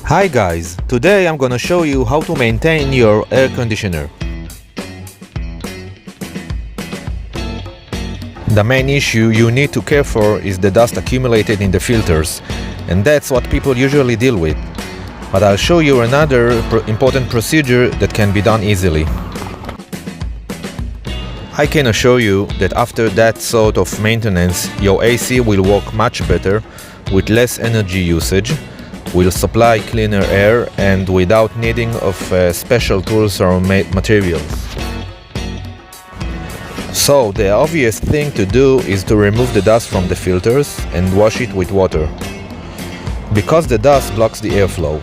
Hi guys, today I'm gonna show you how to maintain your air conditioner. The main issue you need to care for is the dust accumulated in the filters, and that's what people usually deal with. But I'll show you another important procedure that can be done easily. I can assure you that after that sort of maintenance, your AC will work much better, with less energy usage, will supply cleaner air, and without needing of special tools or materials. So the obvious thing to do is to remove the dust from the filters and wash it with water, because the dust blocks the airflow.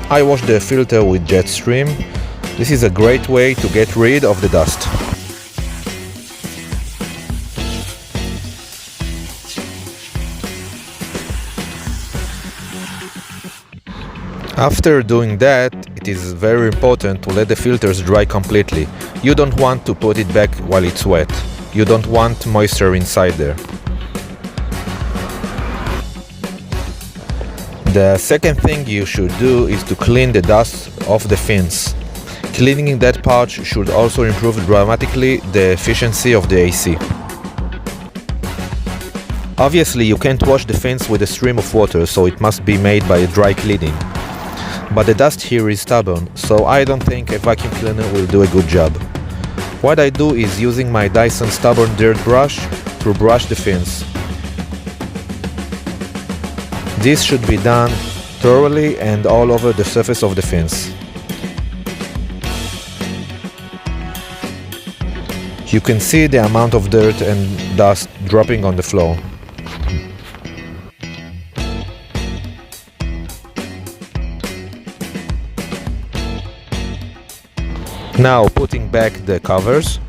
I wash the filter with jet stream. This is a great way to get rid of the dust. After doing that, it is very important to let the filters dry completely. You don't want to put it back while it's wet. You don't want moisture inside there. The second thing you should do is to clean the dust off the fins. Cleaning that part should also improve dramatically the efficiency of the AC. Obviously, you can't wash the fins with a stream of water, so it must be made by a dry cleaning. But the dust here is stubborn, so I don't think a vacuum cleaner will do a good job. What I do is using my Dyson stubborn dirt brush to brush the fins. This should be done thoroughly and all over the surface of the fins. You can see the amount of dirt and dust dropping on the floor. Now putting back the covers.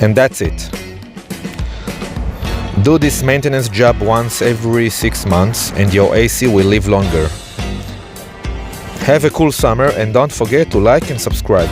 And that's it. Do this maintenance job once every 6 months and your AC will live longer. Have a cool summer and don't forget to like and subscribe.